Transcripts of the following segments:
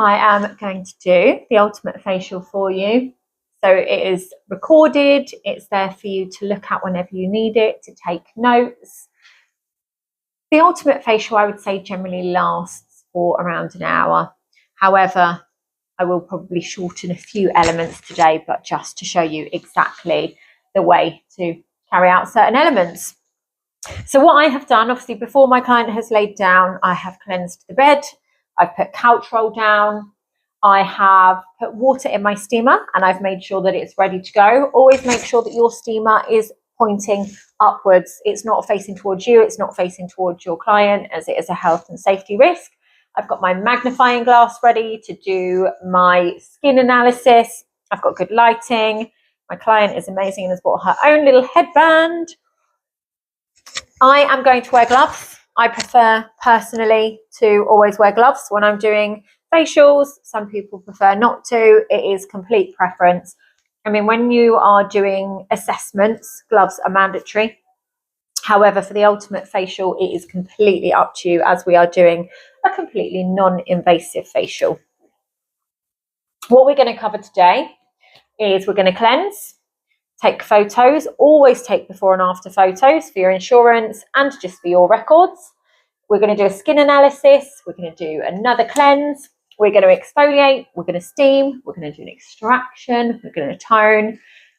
I am going to do the ultimate facial for you. So it is recorded, it's there for you to look at whenever you need it, to take notes. The ultimate facial, I would say, generally lasts for around an hour. However, I will probably shorten a few elements today, but just to show you exactly the way to carry out certain elements. So what I have done, obviously, before my client has laid down, I have cleansed the bed, I've put couch roll down, I have put water in my steamer, and I've made sure that it's ready to go. Always make sure that your steamer is pointing upwards. It's not facing towards you, it's not facing towards your client, as it is a health and safety risk. I've got my magnifying glass ready to do my skin analysis. I've got good lighting. My client is amazing and has bought her own little headband. I am going to wear gloves. I prefer personally to always wear gloves when I'm doing facials. Some people prefer not to. It is complete preference. I mean, when you are doing assessments, gloves are mandatory. However, for the ultimate facial, it is completely up to you, as we are doing a completely non-invasive facial. What we're going to cover today is we're going to cleanse, take photos, always take before and after photos for your insurance and just for your records. We're going to do a skin analysis, we're going to do another cleanse, we're going to exfoliate, we're going to steam, we're going to do an extraction, we're going to tone.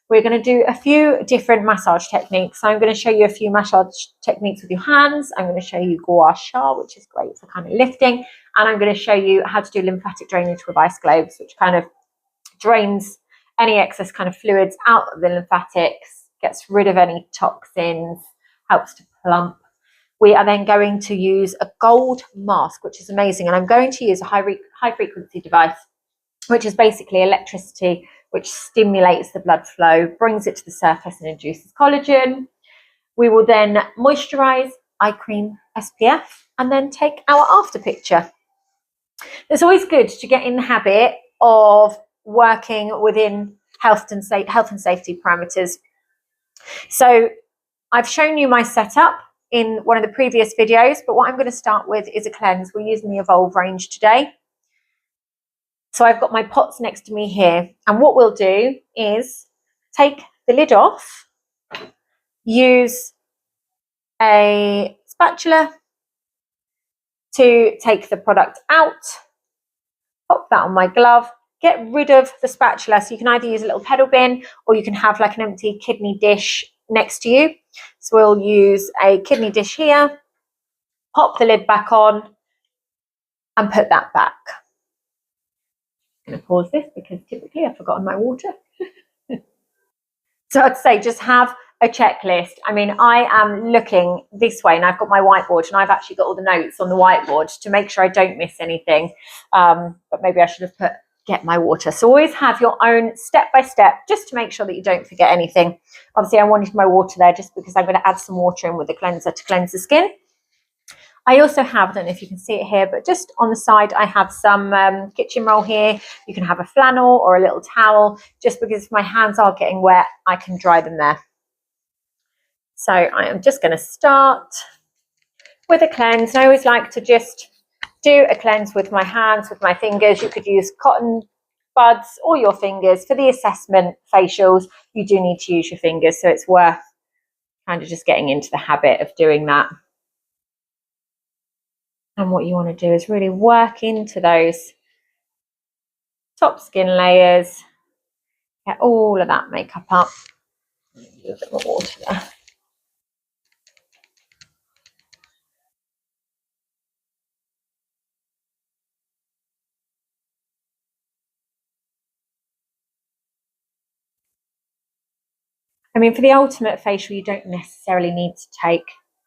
We're going to do a few different massage techniques. So I'm going to show you a few massage techniques with your hands. I'm going to show you gua sha, which is great for kind of lifting. And I'm going to show you how to do lymphatic drainage with ice globes, which kind of drains any excess kind of fluids out of the lymphatics, gets rid of any toxins, helps to plump. We are then going to use a gold mask, which is amazing. And I'm going to use a high frequency device, which is basically electricity, which stimulates the blood flow, brings it to the surface and induces collagen. We will then moisturize, eye cream, SPF, and then take our after picture. It's always good to get in the habit of working within health and safety parameters. So I've shown you my setup in one of the previous videos, but what I'm going to start with is a cleanse. We're using the Evolve range today. So I've got my pots next to me here, and what we'll do is take the lid off, use a spatula to take the product out, pop that on my glove, get rid of the spatula. So you can either use a little pedal bin or you can have like an empty kidney dish next to you. So we'll use a kidney dish here, pop the lid back on and put that back. I'm going to pause this because typically I've forgotten my water. So I'd say just have a checklist. I mean, I am looking this way and I've got my whiteboard and I've actually got all the notes on the whiteboard to make sure I don't miss anything. But maybe I should have put get my water. So always have your own step by step just to make sure that you don't forget anything. Obviously, I wanted my water there just because I'm going to add some water in with the cleanser to cleanse the skin. I also have, I don't know if you can see it here, but just on the side, I have some kitchen roll here. You can have a flannel or a little towel, just because if my hands are getting wet, I can dry them there. So I am just going to start with a cleanse. I always like to just do a cleanse with my hands, with my fingers. You could use cotton buds or your fingers. For the assessment facials, you do need to use your fingers, so it's worth kind of just getting into the habit of doing that. And what you want to do is really work into those top skin layers, get all of that makeup up. A bit more water there. I mean, for the ultimate facial, you don't necessarily need to take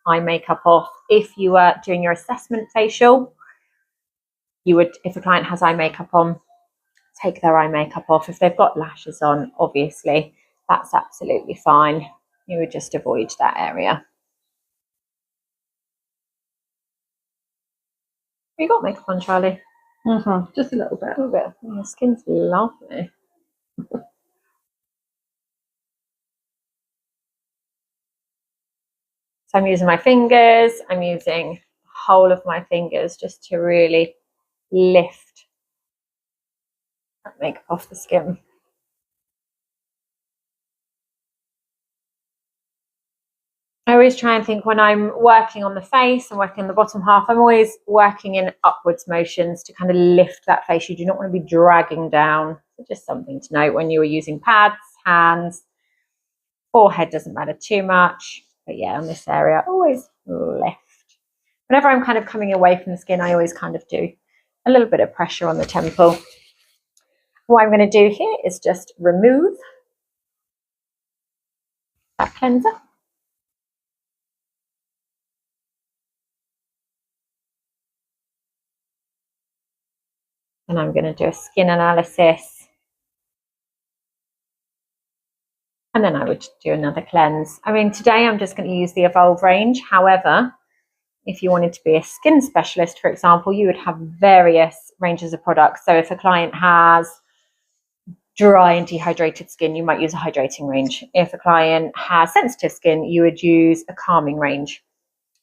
eye makeup off. If you are doing your assessment facial, you would, if a client has eye makeup on, take their eye makeup off. If they've got lashes on, obviously, that's absolutely fine. You would just avoid that area. Have you got makeup on, Charlie? Just a little bit. A little bit. Your skin's lovely. So I'm using my fingers. I'm using the whole of my fingers just to really lift that makeup off the skin. I always try and think when I'm working on the face and working on the bottom half, I'm always working in upwards motions to kind of lift that face. You do not want to be dragging down. So just something to note when you are using pads, hands, forehead doesn't matter too much. But yeah, on this area, always lift. Whenever I'm kind of coming away from the skin, I always kind of do a little bit of pressure on the temple. What I'm going to do here is just remove that cleanser. And I'm going to do a skin analysis. And then I would do another cleanse. I mean, today I'm just going to use the Evolve range. However, if you wanted to be a skin specialist, for example, you would have various ranges of products. So if a client has dry and dehydrated skin, you might use a hydrating range. If a client has sensitive skin, you would use a calming range.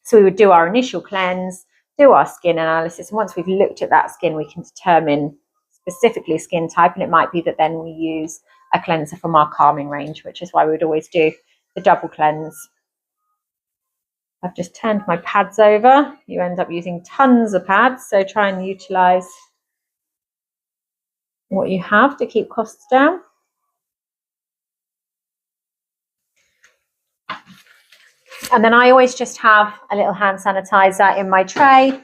So we would do our initial cleanse, do our skin analysis, and once we've looked at that skin, we can determine specifically skin type, and it might be that then we use a cleanser from our calming range, which is why we would always do the double cleanse. I've just turned my pads over. You end up using tons of pads, so try and utilize what you have to keep costs down. And then I always just have a little hand sanitizer in my tray.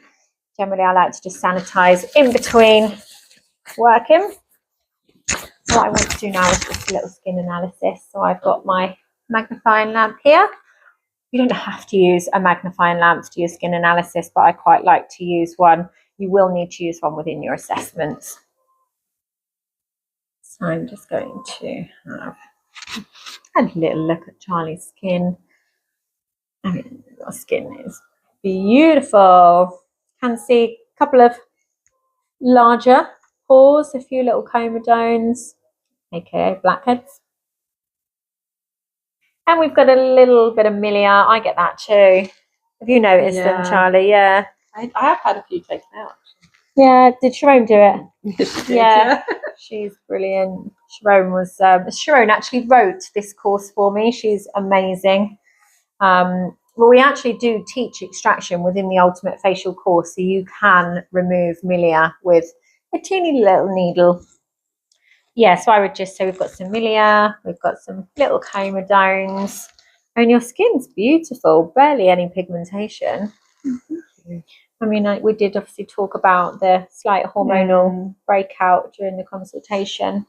Generally, I like to just sanitize in between working. What I want to do now is just a little skin analysis. So I've got my magnifying lamp here. You don't have to use a magnifying lamp to do skin analysis, but I quite like to use one. You will need to use one within your assessments. So I'm just going to have a little look at Charlie's skin. I mean, your skin is beautiful. You can see a couple of larger pores, a few little comedones, aka blackheads. And we've got a little bit of milia. I get that too. Have you noticed them, Charlie? Yeah. I have had a few taken out. Yeah, did Sharon do it? Yes, she did, Yeah. She's brilliant. Sharon actually wrote this course for me. She's amazing. Well, we actually do teach extraction within the Ultimate Facial course, so you can remove milia with a teeny little needle. Yeah, so I would just say we've got some milia, we've got some little comedones, and your skin's beautiful, barely any pigmentation. Mm-hmm. I mean, we did obviously talk about the slight hormonal breakout during the consultation,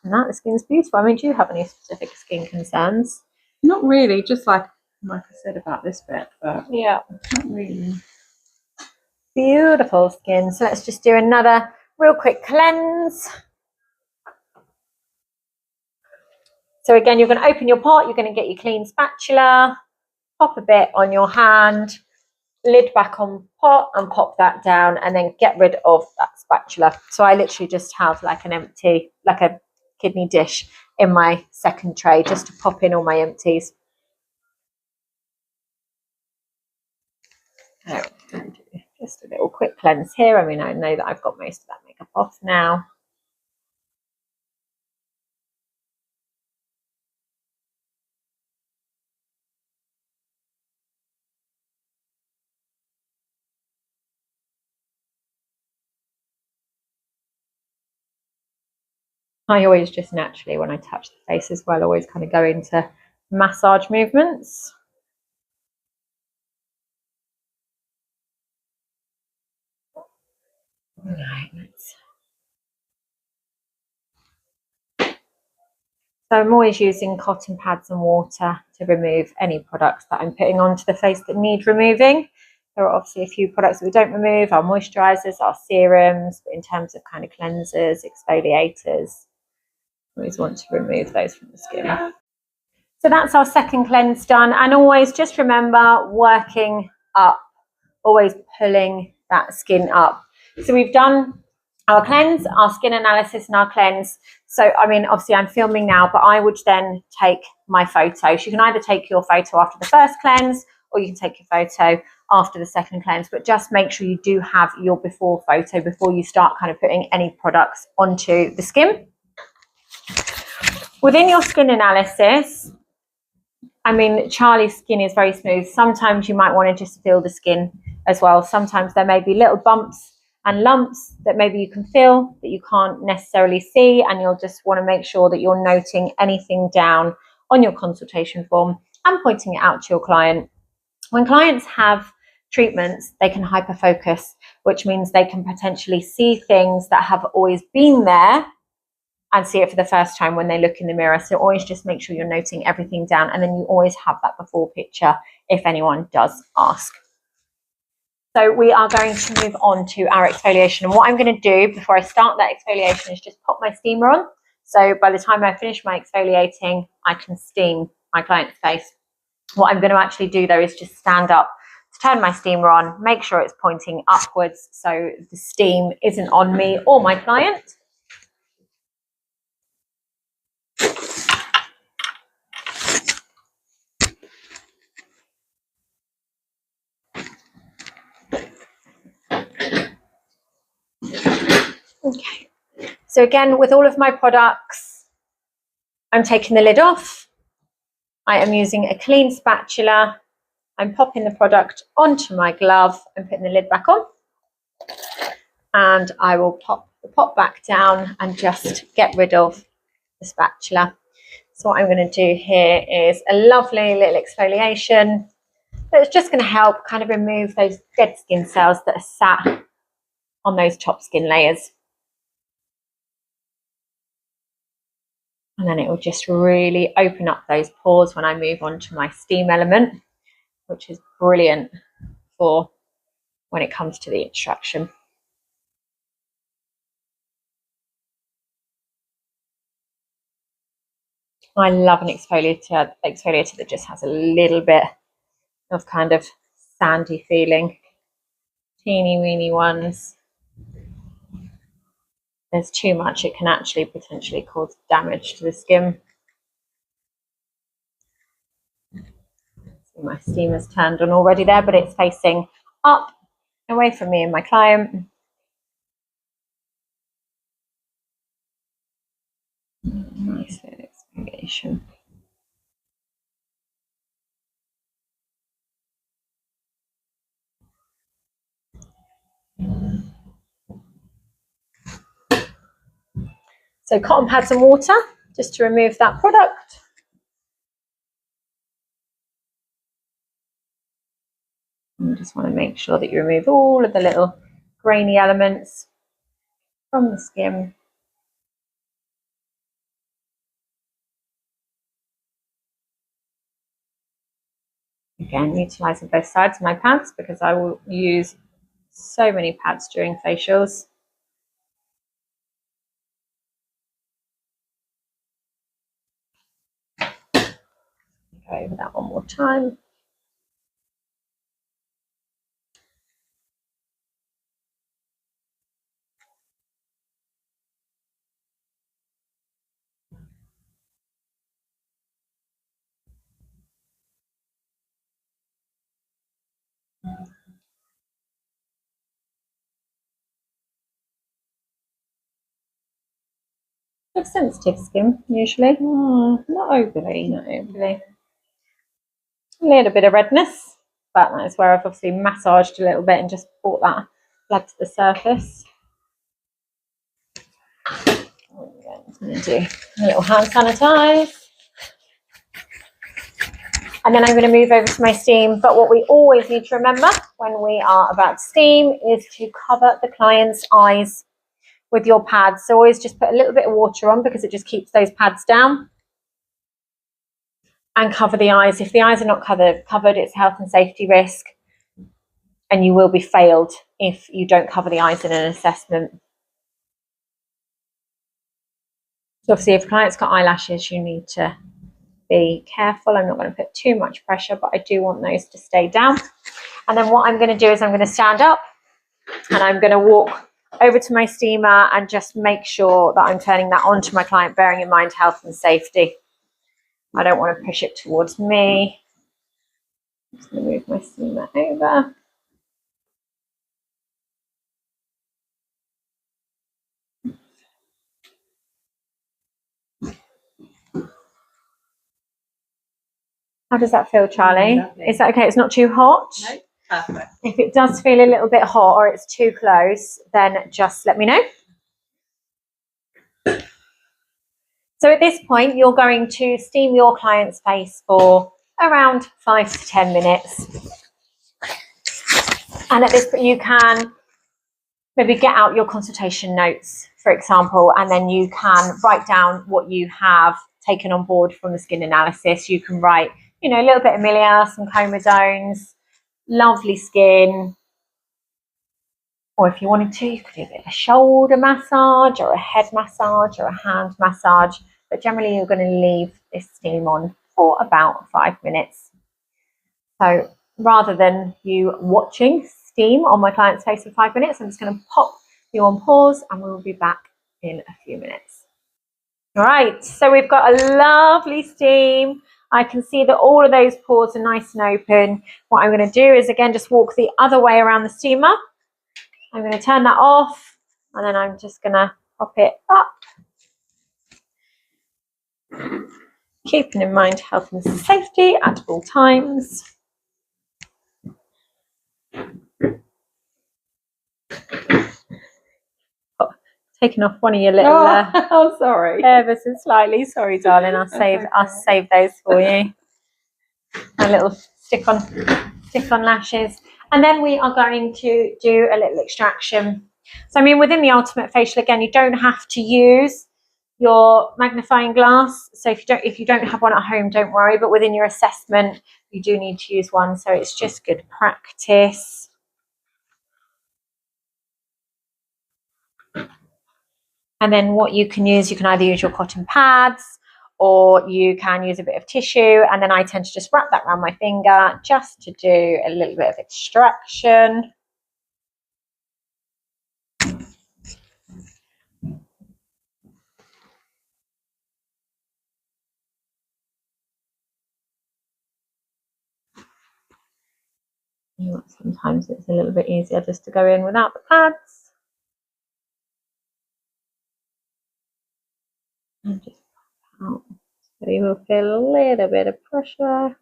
and that the skin's beautiful. I mean, do you have any specific skin concerns? Not really, just like I said about this bit, but yeah, not really. Beautiful skin. So let's just do another real quick cleanse. So again, you're going to open your pot, you're going to get your clean spatula, pop a bit on your hand, lid back on pot and pop that down, and then get rid of that spatula. So I literally just have like an empty, like a kidney dish in my second tray just to pop in all my empties. So, just a little quick cleanse here. I mean, I know that I've got most of that makeup off now. I always just naturally, when I touch the face as well, always kind of go into massage movements. Right, so I'm always using cotton pads and water to remove any products that I'm putting onto the face that need removing. There are obviously a few products that we don't remove, our moisturizers, our serums, but in terms of kind of cleansers, exfoliators, I always want to remove those from the skin. So that's our second cleanse done, and always just remember working up, always pulling that skin up. So we've done our cleanse, our skin analysis, and our cleanse. So, I mean, obviously I'm filming now, but I would then take my photo. So you can either take your photo after the first cleanse, or you can take your photo after the second cleanse, but just make sure you do have your before photo before you start kind of putting any products onto the skin. Within your skin analysis, I mean, Charlie's skin is very smooth. Sometimes you might want to just feel the skin as well. Sometimes there may be little bumps and lumps that maybe you can feel that you can't necessarily see, and you'll just want to make sure that you're noting anything down on your consultation form and pointing it out to your client. When clients have treatments, they can hyperfocus, which means they can potentially see things that have always been there and see it for the first time when they look in the mirror. So always just make sure you're noting everything down, and then you always have that before picture if anyone does ask. So we are going to move on to our exfoliation. And what I'm going to do before I start that exfoliation is just pop my steamer on. So by the time I finish my exfoliating, I can steam my client's face. What I'm going to actually do though is just stand up, turn my steamer on, make sure it's pointing upwards so the steam isn't on me or my client. Okay, so again, with all of my products, I'm taking the lid off. I am using a clean spatula. I'm popping the product onto my glove and putting the lid back on. And I will pop the pot back down and just get rid of the spatula. So what I'm going to do here is a lovely little exfoliation that's just going to help kind of remove those dead skin cells that are sat on those top skin layers. And then it will just really open up those pores when I move on to my steam element, which is brilliant for when it comes to the extraction. I love an exfoliator that just has a little bit of kind of sandy feeling. Teeny weeny ones. There's too much, it can actually potentially cause damage to the skin. So my steamer's turned on already there, but it's facing up, away from me and my client. Nice little exfoliation. So cotton pads and water, just to remove that product. You just want to make sure that you remove all of the little grainy elements from the skin. Again, utilising both sides of my pads because I will use so many pads during facials. Go over that one more time. I have sensitive skin usually. Not overly. Not overly. A little bit of redness, but that's where I've obviously massaged a little bit and just brought that blood to the surface. I'm going to do a little hand sanitize. And then I'm going to move over to my steam. But what we always need to remember when we are about to steam is to cover the client's eyes with your pads. So always just put a little bit of water on because it just keeps those pads down. And cover the eyes. If the eyes are not covered, it's a health and safety risk. And you will be failed if you don't cover the eyes in an assessment. So obviously if a client's got eyelashes, you need to be careful. I'm not going to put too much pressure, but I do want those to stay down. And then what I'm going to do is I'm going to stand up and I'm going to walk over to my steamer and just make sure that I'm turning that on to my client, bearing in mind health and safety. I don't want to push it towards me. I'm just going to move my steamer over. How does that feel, Charlie? Lovely. Is that okay? It's not too hot? No, perfect. If it does feel a little bit hot or it's too close, then just let me know. So at this point, you're going to steam your client's face for around 5 to 10 minutes. And at this point, you can maybe get out your consultation notes, for example, and then you can write down what you have taken on board from the skin analysis. You can write, you know, a little bit of milia, some comedones, lovely skin. Or if you wanted to, you could do a bit of a shoulder massage or a head massage or a hand massage. But generally, you're going to leave this steam on for about 5 minutes. So rather than you watching steam on my client's face for 5 minutes, I'm just going to pop you on pause and we'll be back in a few minutes. All right, so we've got a lovely steam. I can see that all of those pores are nice and open. What I'm going to do is, again, just walk the other way around the steamer. I'm going to turn that off and then I'm just going to pop it up. Keeping in mind health and safety at all times. Oh, taking off one of your little oh, sorry. ever so slightly. Sorry, darling. I'll save those for you. My little stick on lashes. And then we are going to do a little extraction. So I mean, within the Ultimate Facial, again, you don't have to use your magnifying glass. So if you don't have one at home, don't worry. But within your assessment, you do need to use one. So it's just good practice. And then what you can use, you can either use your cotton pads or you can use a bit of tissue. And then I tend to just wrap that around my finger just to do a little bit of extraction. Sometimes it's a little bit easier just to go in without the pads. And just pop out. So you will feel a little bit of pressure.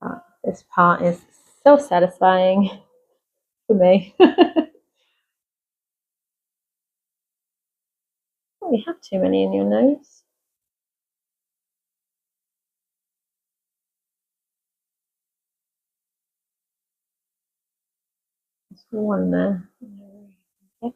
But this part is so satisfying for me. Oh, you have too many in your nose. There's one there. Okay.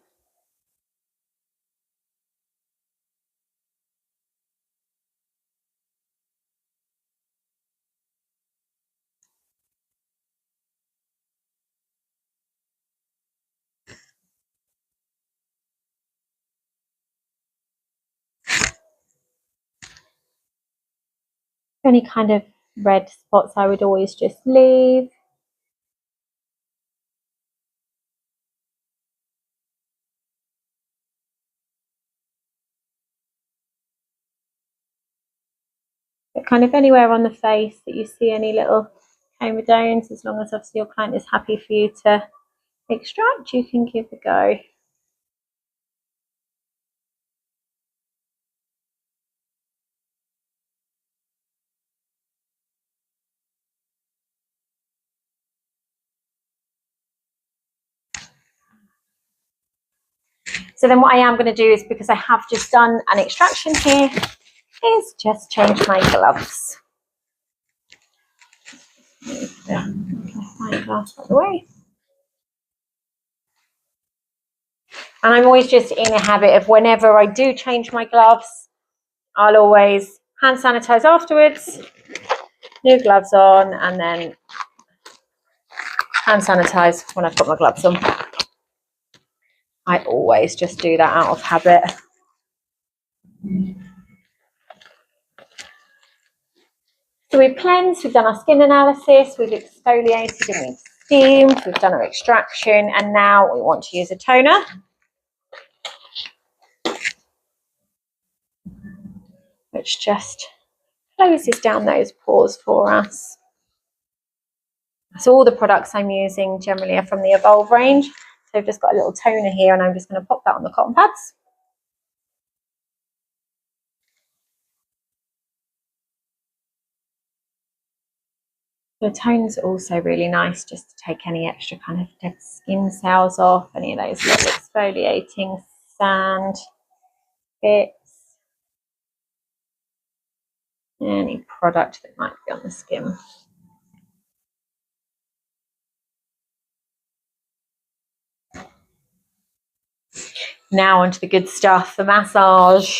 Any kind of red spots I would always just leave. But kind of anywhere on the face that you see any little comedones, as long as obviously your client is happy for you to extract, you can give a go. So then what I am going to do is, because I have just done an extraction here, is just change my gloves. Move my glass out of the way. And I'm always just in a habit of, whenever I do change my gloves, I'll always hand sanitize afterwards, new gloves on, and then hand sanitize when I've got my gloves on. I always just do that out of habit. So we've cleansed, we've done our skin analysis, we've exfoliated and we've steamed, we've done our extraction, and now we want to use a toner. Which just closes down those pores for us. So all the products I'm using generally are from the Evolve range. So I've just got a little toner here and I'm just going to pop that on the cotton pads. The toner's also really nice just to take any extra kind of dead skin cells off, any of those little exfoliating sand bits, any product that might be on the skin. Now onto the good stuff, the massage.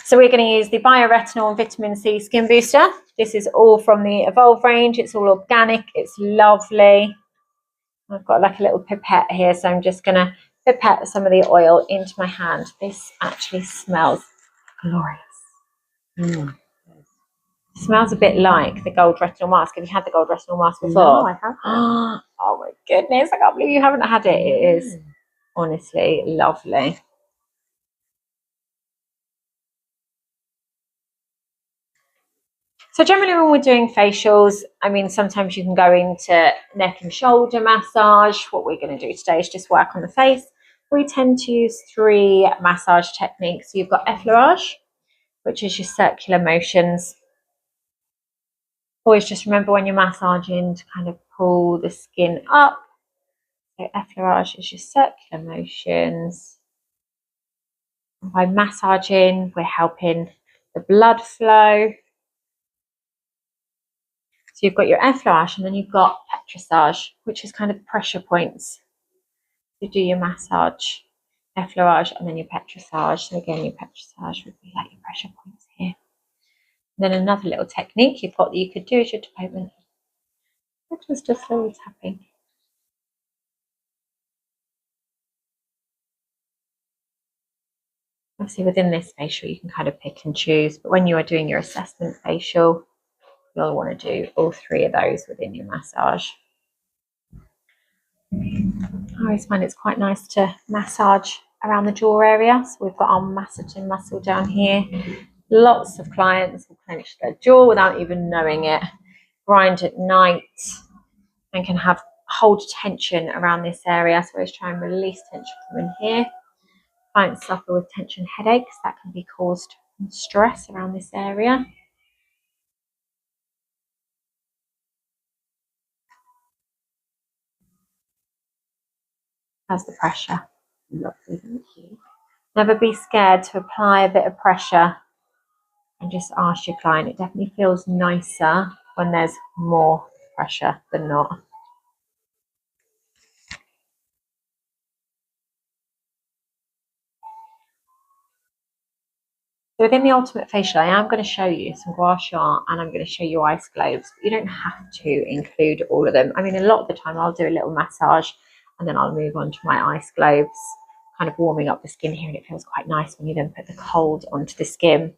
So we're going to use the Bioretinol and Vitamin C Skin Booster. This is all from the Evolve range. It's all organic. It's lovely. I've got like a little pipette here, so I'm just going to pipette some of the oil into my hand. This actually smells glorious. It smells a bit like the Gold Retinol Mask. Have you had the Gold Retinol Mask before? No, I haven't. Oh my goodness, I can't believe you haven't had it. It is honestly lovely. So generally when we're doing facials, I mean, sometimes you can go into neck and shoulder massage. What we're going to do today is just work on the face. We tend to use 3 massage techniques. So you've got effleurage, which is your circular motions. Always just remember when you're massaging to kind of pull the skin up. So effleurage is your circular motions. And by massaging, we're helping the blood flow. So you've got your effleurage and then you've got petrissage, which is kind of pressure points. You do your massage, effleurage, and then your petrissage. So again, your petrissage would be like your pressure points here. And then another little technique you've got that you could do is your development, which was just slowly tapping. Obviously within this facial you can kind of pick and choose, but when you are doing your assessment facial, you'll want to do all 3 of those within your massage. I always find it's quite nice to massage around the jaw area. So we've got our massaging muscle down here. Lots of clients will clench their jaw without even knowing it, grind at night, and can hold tension around this area. So always try and release tension from in here. Clients suffer with tension headaches that can be caused from stress around this area. How's the pressure? Lovely, thank you. Never be scared to apply a bit of pressure and just ask your client. It definitely feels nicer when there's more pressure than not. So within the Ultimate Facial, I am going to show you some gua sha and I'm going to show you ice globes. But you don't have to include all of them. I mean, a lot of the time I'll do a little massage and then I'll move on to my ice globes, kind of warming up the skin here, and it feels quite nice when you then put the cold onto the skin.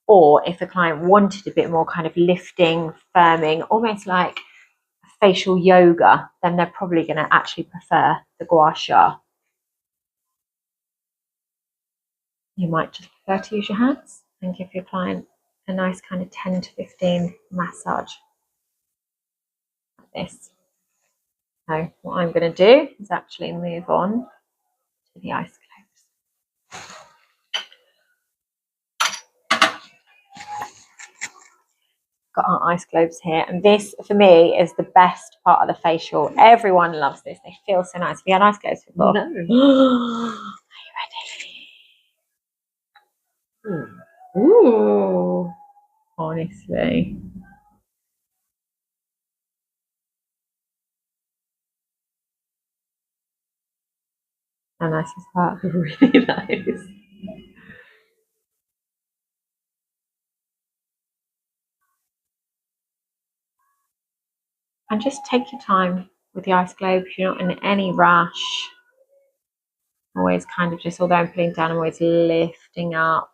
Or if a client wanted a bit more kind of lifting, firming, almost like facial yoga, then they're probably going to actually prefer the gua sha. You might just prefer to use your hands and give your client a nice kind of 10 to 15 massage like this. So what I'm going to do is actually move on to the ice globes. Got our ice globes here, and this for me is the best part of the facial. Everyone loves this. They feel so nice. Have you had ice globes before? No. Are you ready? Ooh. Honestly. How nice is that? Really nice. And just take your time with the ice globes. You're not in any rush. Always kind of just, although I'm putting down, I'm always lifting up.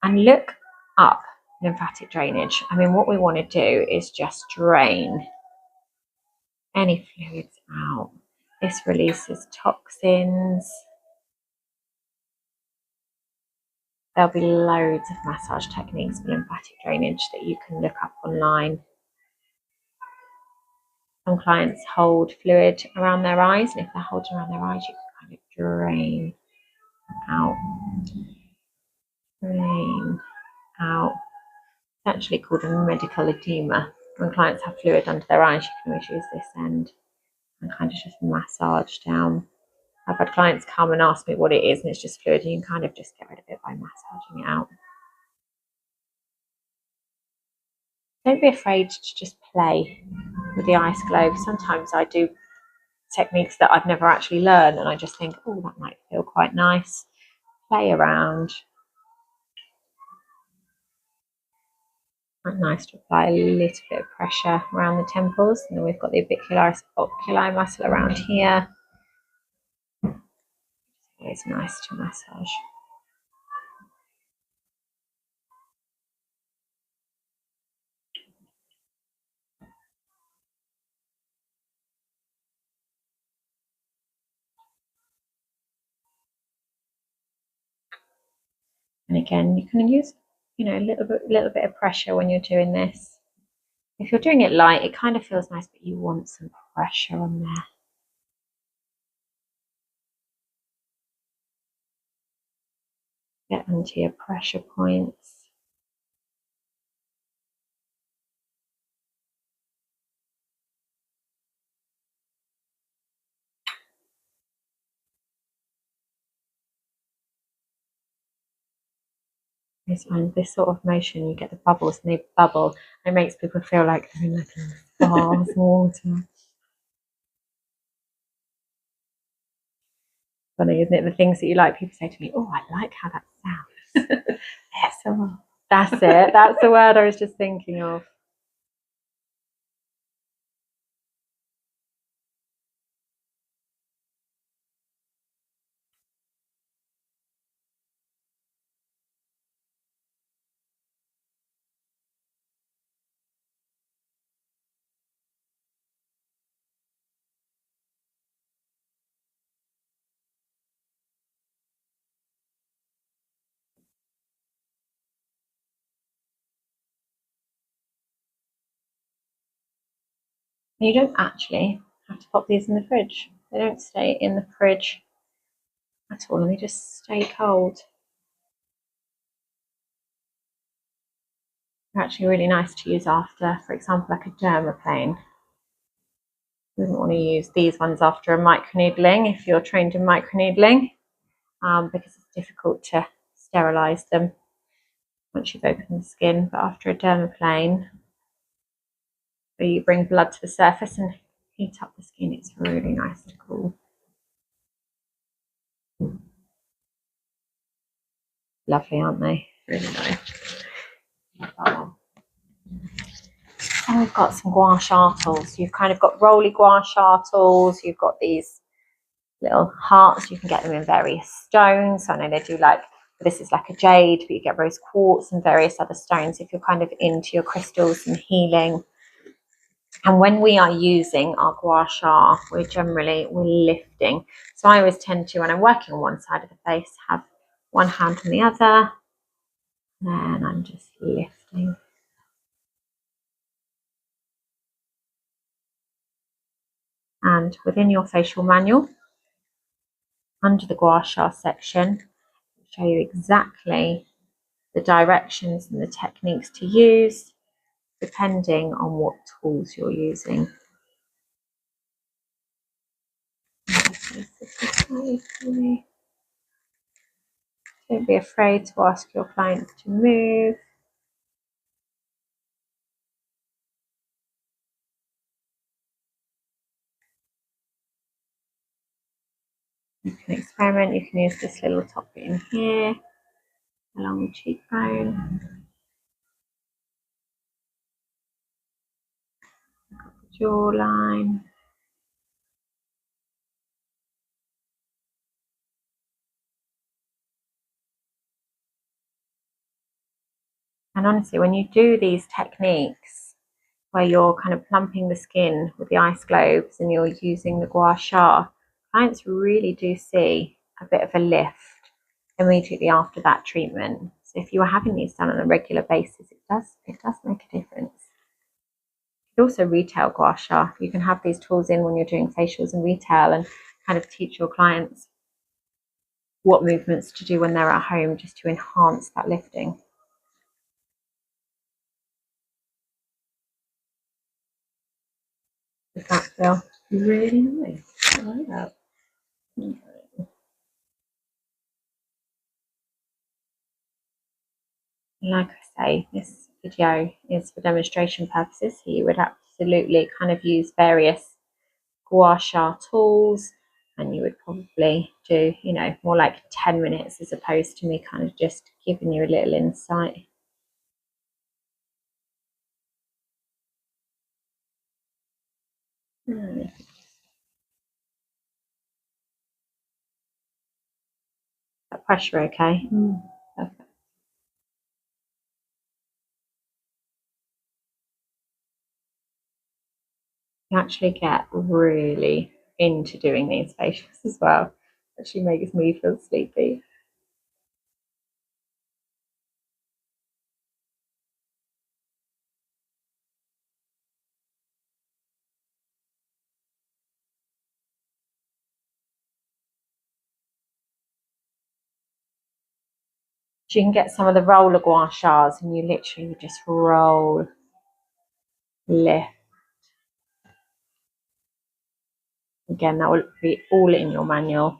And look up lymphatic drainage. I mean, what we want to do is just drain any fluids out. This releases toxins. There'll be loads of massage techniques for lymphatic drainage that you can look up online. Some clients hold fluid around their eyes, and if they're holding around their eyes, you can kind of drain out. Drain out. It's actually called a medical edema. When clients have fluid under their eyes, you can always use this end and kind of just massage down. I've had clients come and ask me what it is, and it's just fluid. You can kind of just get rid of it by massaging it out. Don't be afraid to just play with the ice globe. Sometimes I do techniques that I've never actually learned, and I just think, oh, that might feel quite nice. Play around. Quite nice to apply a little bit of pressure around the temples, and then we've got the oculi muscle around here. It's nice to massage. And again, you can use, a little bit of pressure when you're doing this. If you're doing it light, it kind of feels nice, but you want some pressure on there. Get onto your pressure points. This sort of motion, you get the bubbles and they bubble. It makes people feel like they're in like a bar of water. Funny, isn't it? The things that you like, people say to me, oh, I like how that sounds. ASMR. That's it. That's the word I was just thinking of. You don't actually have to pop these in the fridge. They don't stay in the fridge at all, and they just stay cold. They're actually really nice to use after, for example, like a dermaplane. You wouldn't want to use these ones after a microneedling if you're trained in microneedling, because it's difficult to sterilise them once you've opened the skin. But after a dermaplane, where you bring blood to the surface and heat up the skin, it's really nice and cool. Lovely, aren't they? Really nice. And we've got some gua sha tools. You've kind of got roly gua sha tools. You've got these little hearts. You can get them in various stones. I know they do this is like a jade, but you get rose quartz and various other stones if you're kind of into your crystals and healing. And when we are using our gua sha, we're lifting. So I always tend to, when I'm working on one side of the face, have one hand on the other. Then I'm just lifting. And within your facial manual, under the gua sha section, I'll show you exactly the directions and the techniques to use depending on what tools you're using. Don't be afraid to ask your clients to move. You can experiment. You can use this little top bit in here along the cheekbone, jawline. And honestly, when you do these techniques where you're kind of plumping the skin with the ice globes and you're using the gua sha, clients really do see a bit of a lift immediately after that treatment. So if you are having these done on a regular basis, it does make a difference. But also retail gua sha. You can have these tools in when you're doing facials in retail and kind of teach your clients what movements to do when they're at home just to enhance that lifting. Does that feel really nice? I like that. Like I say, this video is for demonstration purposes, so you would absolutely kind of use various gua sha tools, and you would probably do, you know, more like 10 minutes as opposed to me kind of just giving you a little insight. That pressure okay? Perfect. You actually get really into doing these facials as well. Actually makes me feel sleepy. You can get some of the roller gua shas and you literally just roll, lift. Again, that will be all in your manual.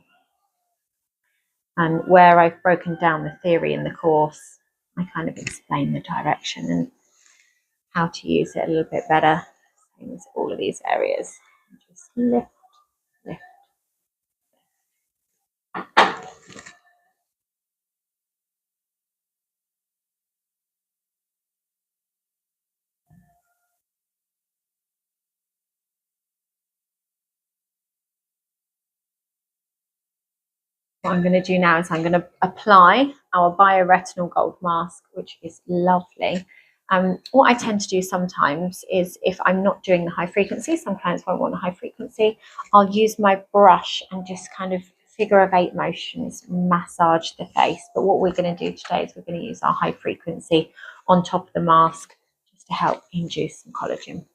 And where I've broken down the theory in the course, I kind of explain the direction and how to use it a little bit better. Same as all of these areas. Just lift, lift. What I'm going to do now is I'm going to apply our bioretinol gold mask, which is lovely. What I tend to do sometimes is if I'm not doing the high frequency, some clients won't want a high frequency, I'll use my brush and just kind of figure of 8 motions, massage the face. But what we're going to do today is we're going to use our high frequency on top of the mask just to help induce some collagen.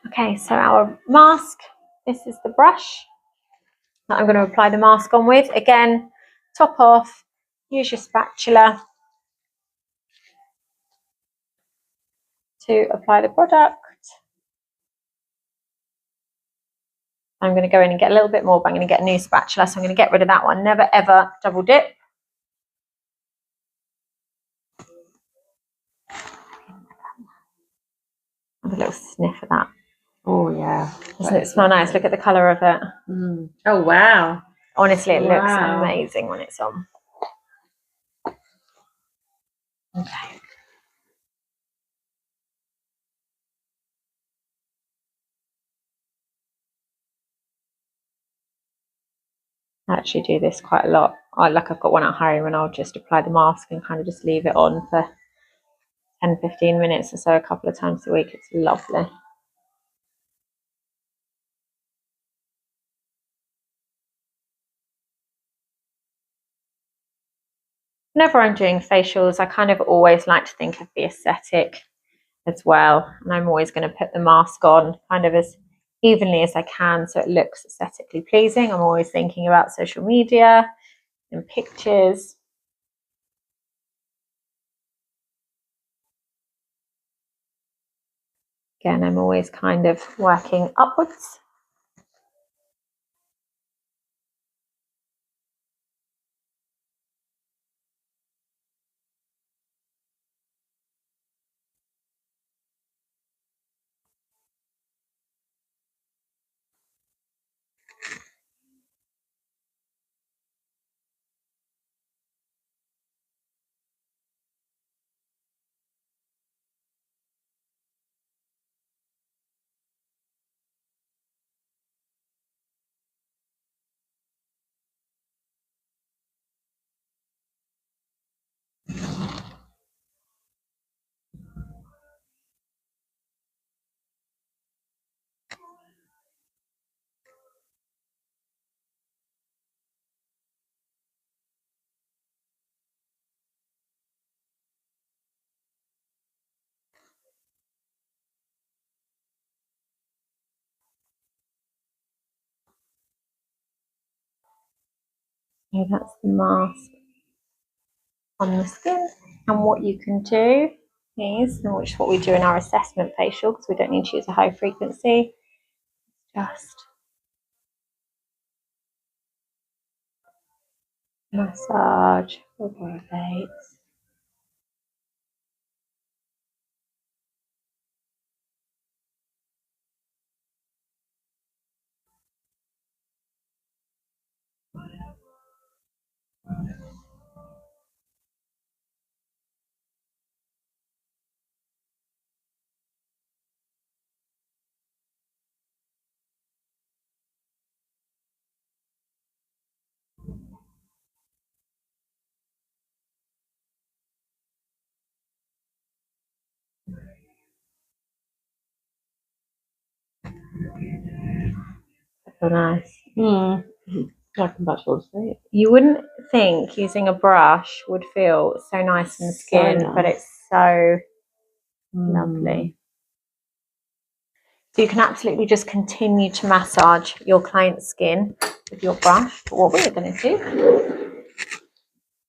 Okay, so our mask, this is the brush that I'm going to apply the mask on with. Again, top off, use your spatula to apply the product. I'm going to go in and get a little bit more, but I'm going to get a new spatula, so I'm going to get rid of that one. Never ever double dip. Have a little sniff of that. Oh yeah. Doesn't it smell nice? Look at the colour of it. Oh wow. Honestly, it looks amazing when it's on. Okay. I actually do this quite a lot. Like I've got one at home and I'll just apply the mask and kind of just leave it on for 10-15 minutes or so a couple of times a week. It's lovely. Whenever I'm doing facials, I kind of always like to think of the aesthetic as well. And I'm always going to put the mask on kind of as evenly as I can so it looks aesthetically pleasing. I'm always thinking about social media and pictures. Again, I'm always kind of working upwards. Okay, that's the mask on the skin. And what you can do is, which is what we do in our assessment facial, because we don't need to use a high frequency, just massage over the face. So nice. I can much well say it. You wouldn't think using a brush would feel so nice on the skin, nice. but it's so lovely. So you can absolutely just continue to massage your client's skin with your brush. But what we're going to do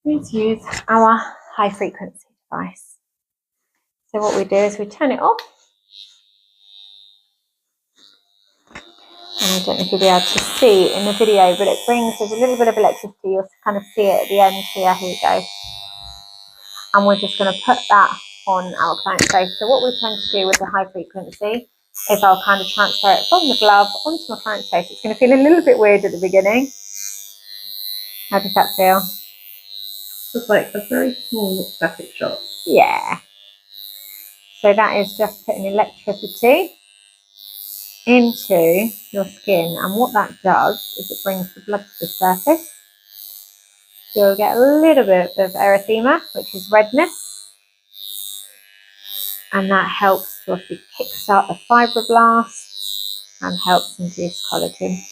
is use our high frequency device. So what we do is we turn it off. And I don't know if you'll be able to see in the video, but it brings, there's a little bit of electricity. You'll kind of see it at the end here. Here we go. And we're just going to put that on our client's face. So what we tend to do with the high frequency is I'll kind of transfer it from the glove onto my client's face. It's going to feel a little bit weird at the beginning. How does that feel? It's like a very small static shot. Yeah. So that is just putting electricity into your skin, and what that does is it brings the blood to the surface. You'll get a little bit of erythema, which is redness, and that helps to obviously kickstart the fibroblasts and helps induce collagen.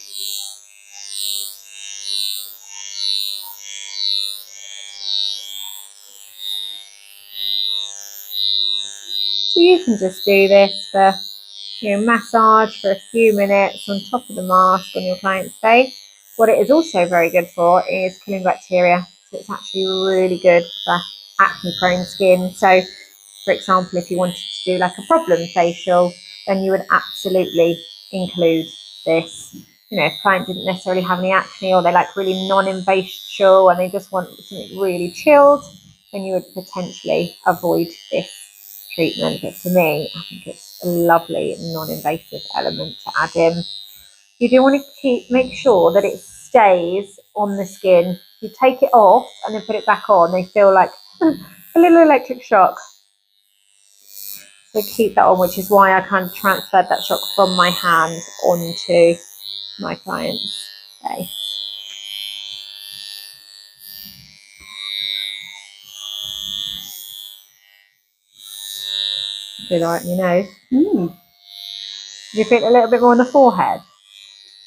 So you can just do this for, massage for a few minutes on top of the mask on your client's face. What it is also very good for is killing bacteria. So it's actually really good for acne prone skin. So for example, if you wanted to do like a problem facial, then you would absolutely include this. If a client didn't necessarily have any acne, or they're like really non-invasive and they just want something really chilled, then you would potentially avoid this treatment. But for me, I think it's a lovely non-invasive element to add in. You do want to make sure that it stays on the skin. You take it off and then put it back on, they feel like a little electric shock. So keep that on, which is why I kind of transferred that shock from my hand onto my client's face. Feel all right in your nose? Do you feel a little bit more on the forehead?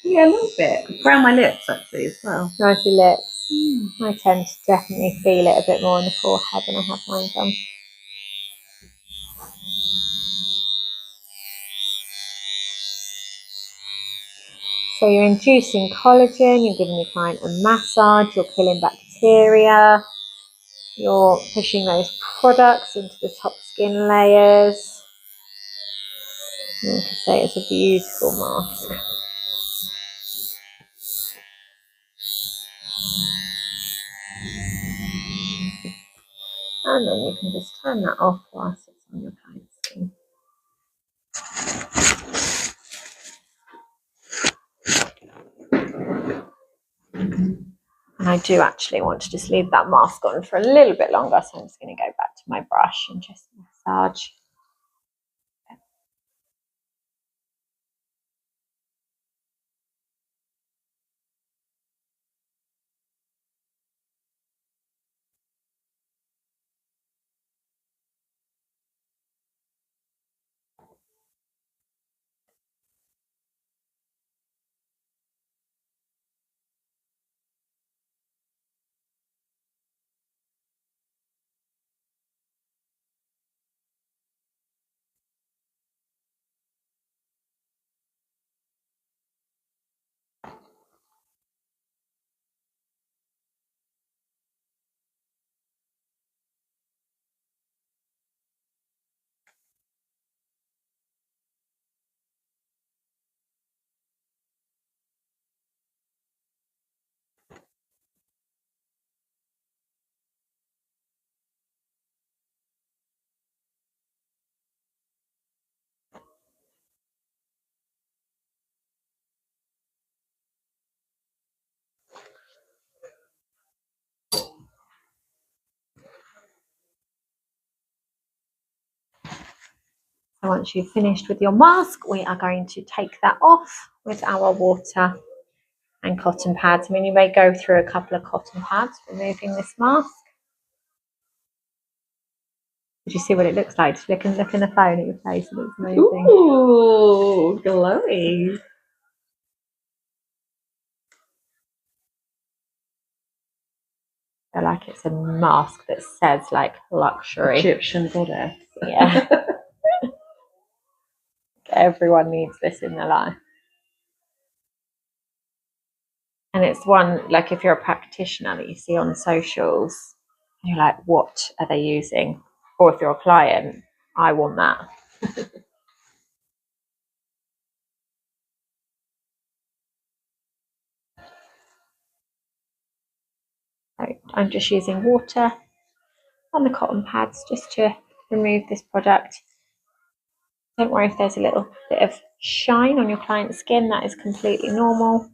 Yeah, a little bit. Around my lips, actually, as well. Nice lips. I tend to definitely feel it a bit more on the forehead when I have mine done. So you're inducing collagen, you're giving your client a massage, you're killing bacteria, you're pushing those products into the top skin layers. And like I say, it's a beautiful mask. And then you can just turn that off whilst it's on your client's skin. And I do actually want to just leave that mask on for a little bit longer, so I'm just going to go back to my brush and just massage. So once you've finished with your mask, we are going to take that off with our water and cotton pads. I mean, you may go through a couple of cotton pads removing this mask. Did you see what it looks like? Just look in the phone at your face. It looks amazing. Ooh, glowy. I feel like it's a mask that says like luxury. Egyptian goddess. Yeah. Everyone needs this in their life. And it's one, like if you're a practitioner that you see on socials, and you're like, what are they using? Or if you're a client, I want that. So I'm just using water on the cotton pads just to remove this product. Don't worry if there's a little bit of shine on your client's skin, that is completely normal.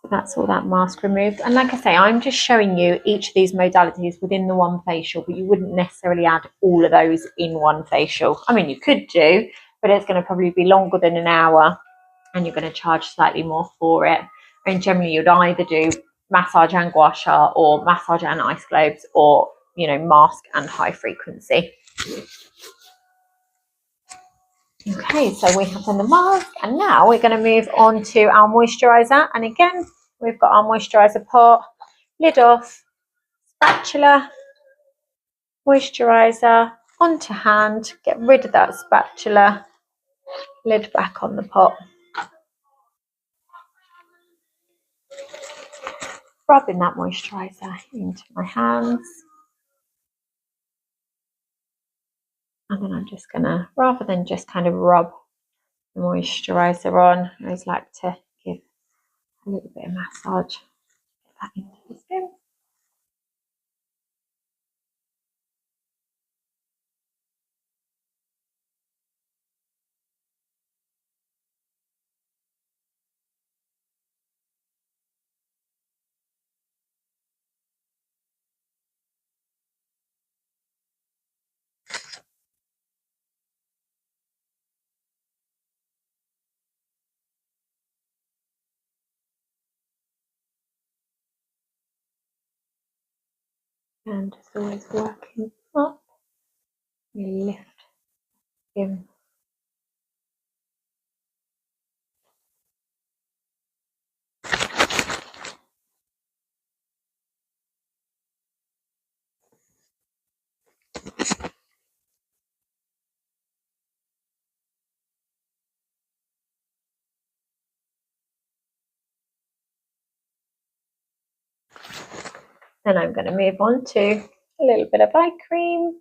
That's all that mask removed. And like I say, I'm just showing you each of these modalities within the one facial, but you wouldn't necessarily add all of those in one facial. I mean, you could do, but it's going to probably be longer than an hour and you're going to charge slightly more for it. And generally you'd either do massage and gua sha or massage and ice globes, or, you know, mask and high frequency. Okay, so we have done the mask and now we're going to move on to our moisturizer. And again, we've got our moisturizer pot, lid off, spatula, moisturizer onto hand, get rid of that spatula, lid back on the pot. Rubbing that moisturizer into my hands. And then I'm just gonna, rather than just kind of rub the moisturizer on, I always like to give a little bit of massage, get that into the skin. And just always working up, you lift in. Then I'm going to move on to a little bit of eye cream.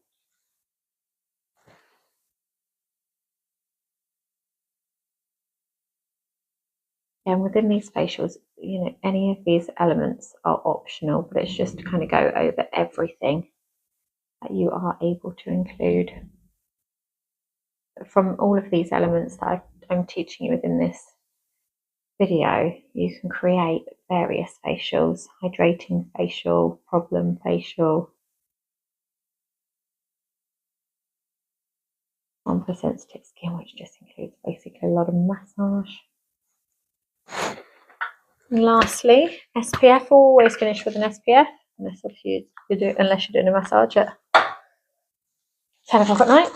And within these facials, you know, any of these elements are optional, but it's just to kind of go over everything that you are able to include. From all of these elements that I'm teaching you within this video, you can create various facials: hydrating facial, problem facial, one for sensitive skin, which just includes basically a lot of massage. And lastly, SPF. Always finish with an SPF, unless you're doing a massage at 10 o'clock at night.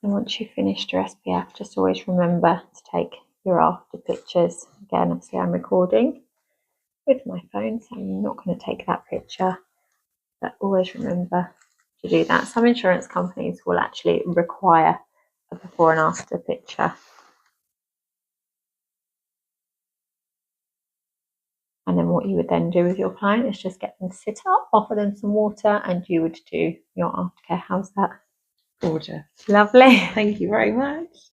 And once you've finished your SPF, just always remember to take your after pictures. Again, obviously I'm recording with my phone, so I'm not going to take that picture, but always remember to do that. Some insurance companies will actually require a before and after picture. And then what you would then do with your client is just get them to sit up, offer them some water, and you would do your aftercare. How's that? Gorgeous. Lovely. Thank you very much.